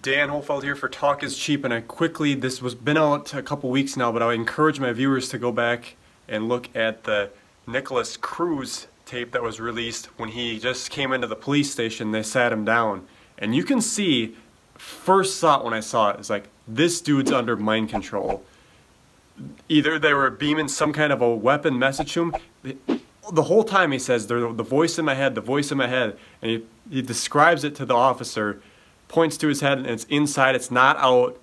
Dan Holfeld here for Talk is Cheap, and this was been out a couple weeks now, but I would encourage my viewers to go back and look at the Nikolas Cruz tape that was released when he just came into the police station. They sat him down, and you can see, first thought when I saw it is like, this dude's under mind control. Either they were beaming some kind of a weapon message to him. The whole time he says, the voice in my head, the voice in my head, and he describes it to the officer, points to his head, and it's inside, it's not out.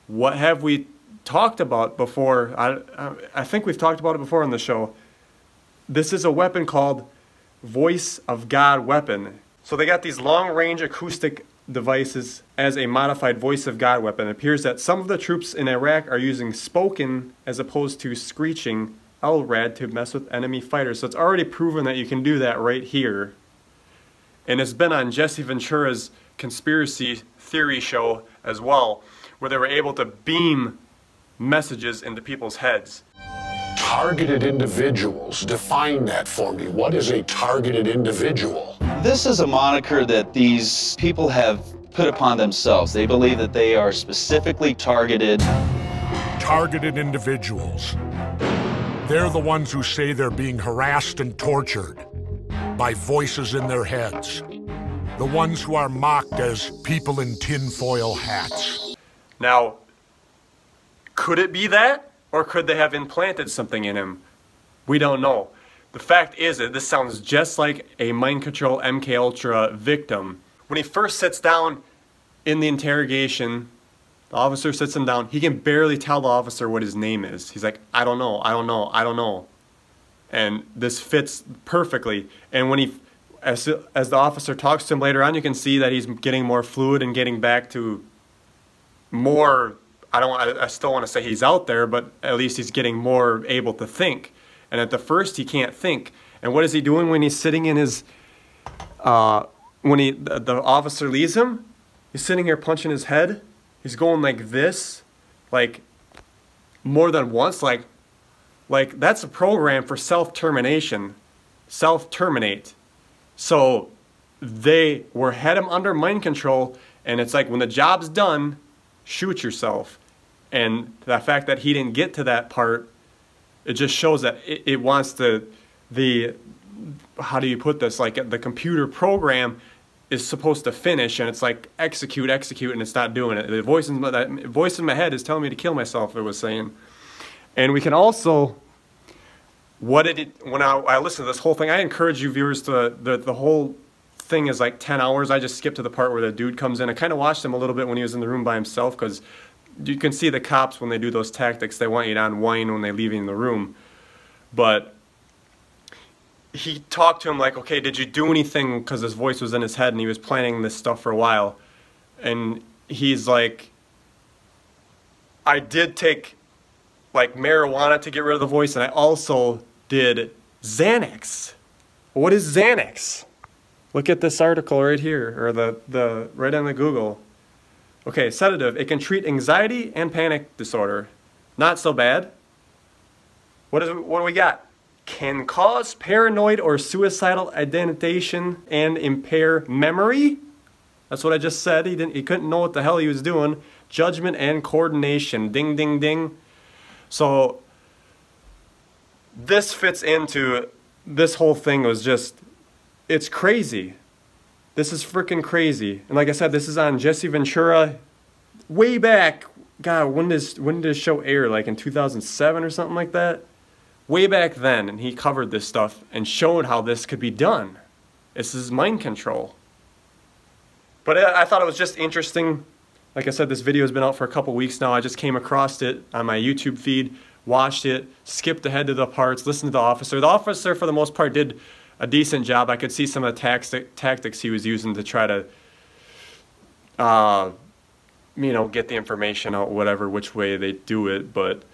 What have we talked about before? I think we've talked about it before on the show. This is a weapon called Voice of God weapon. So they got these long-range acoustic devices as a modified Voice of God weapon. It appears that some of the troops in Iraq are using spoken as opposed to screeching LRAD to mess with enemy fighters. So it's already proven that you can do that right here. And it's been on Jesse Ventura's conspiracy theory show as well, where they were able to beam messages into people's heads. Targeted individuals. Define that for me. What is a targeted individual? This is a moniker that these people have put upon themselves. They believe that they are specifically targeted. Targeted individuals. They're the ones who say they're being harassed and tortured by voices in their heads. The ones who are mocked as people in tinfoil hats. Now, could it be that? Or could they have implanted something in him? We don't know. The fact is that this sounds just like a mind control MKUltra victim. When he first sits down in the interrogation, the officer sits him down, he can barely tell the officer what his name is. He's like, I don't know, I don't know, I don't know. And this fits perfectly. And when as the officer talks to him later on, you can see that he's getting more fluid and getting back to more, I still want to say he's out there, but at least he's getting more able to think. And at the first, he can't think. And what is he doing when he's sitting in his, when the officer leaves him? He's sitting here punching his head. He's going like this, like more than once, like that's a program for self-termination, self-terminate. So they had him under mind control, and it's like when the job's done, shoot yourself. And the fact that he didn't get to that part, it just shows that it wants how do you put this, like the computer program is supposed to finish, and it's like execute, and it's not doing it. The voice in my head is telling me to kill myself, it was saying. And we can also, when I listen to this whole thing, I encourage you viewers to, the whole thing is like 10 hours. I just skipped to the part where the dude comes in. I kind of watched him a little bit when he was in the room by himself, because you can see the cops when they do those tactics, they want you to unwind when they leave you in the room. But he talked to him like, okay, did you do anything, because his voice was in his head and he was planning this stuff for a while. And he's like, I did take like marijuana to get rid of the voice, and I also did Xanax. What is Xanax? Look at this article right here, or the right on the Google. Okay, sedative. It can treat anxiety and panic disorder. Not so bad. What do we got? Can cause paranoid or suicidal ideation and impair memory. That's what I just said. He couldn't know what the hell he was doing. Judgment and coordination. Ding, ding, ding. So this fits into, this whole thing was just, it's crazy. This is freaking crazy. And like I said, this is on Jesse Ventura way back. God, when did this show air? Like in 2007 or something like that? Way back then, and he covered this stuff and showed how this could be done. This is mind control. But I thought it was just interesting. Like I said, this video has been out for a couple weeks now. I just came across it on my YouTube feed, watched it, skipped ahead to the parts, listened to the officer. The officer, for the most part, did a decent job. I could see some of the tactics he was using to try to, you know, get the information out, whatever, which way they do it. But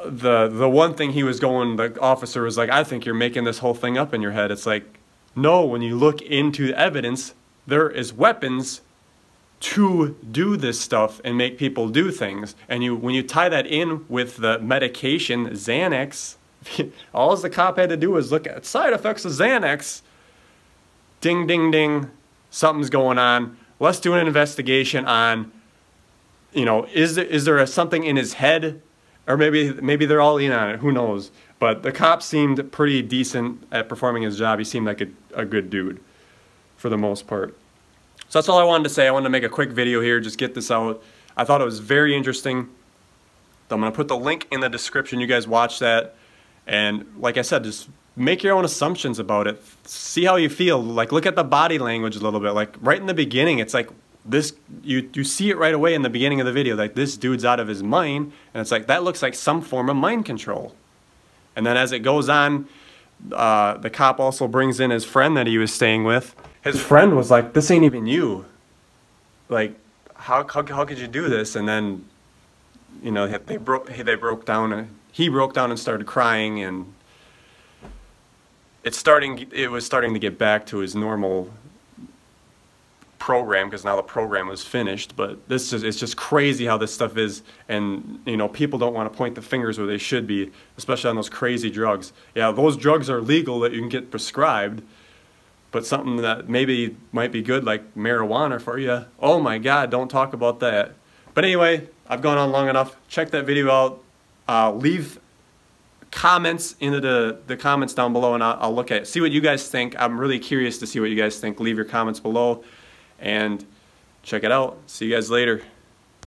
the one thing he was going, the officer was like, I think you're making this whole thing up in your head. It's like, no, when you look into the evidence, there is weapons to do this stuff and make people do things. And when you tie that in with the medication, Xanax, all the cop had to do was look at side effects of Xanax. Ding, ding, ding. Something's going on. let's do an investigation on, you know, is there something in his head, or maybe they're all in on it, who knows. But the cop seemed pretty decent at performing his job. He seemed like a good dude for the most part. So that's all I wanted to say. I wanted to make a quick video here, just get this out. I thought it was very interesting. I'm going to put the link in the description. You guys watch that. And like I said, just make your own assumptions about it. See how you feel. Like, look at the body language a little bit. Like, right in the beginning, it's like this, you see it right away in the beginning of the video. Like, this dude's out of his mind. And it's like, that looks like some form of mind control. And then as it goes on, the cop also brings in his friend that he was staying with. His friend was like, this ain't even you. Like, how could you do this? And then, you know, they broke down, and he broke down and started crying, and it was starting to get back to his normal program, because now the program was finished. But it's just crazy how this stuff is, and you know, people don't want to point the fingers where they should be, especially on those crazy drugs. Yeah, those drugs are legal that you can get prescribed, but something that maybe might be good, like marijuana for you, oh my God, don't talk about that. But anyway, I've gone on long enough. Check that video out. Leave comments into the comments down below, and I'll look at it. See what you guys think. I'm really curious to see what you guys think. Leave your comments below and check it out. See you guys later.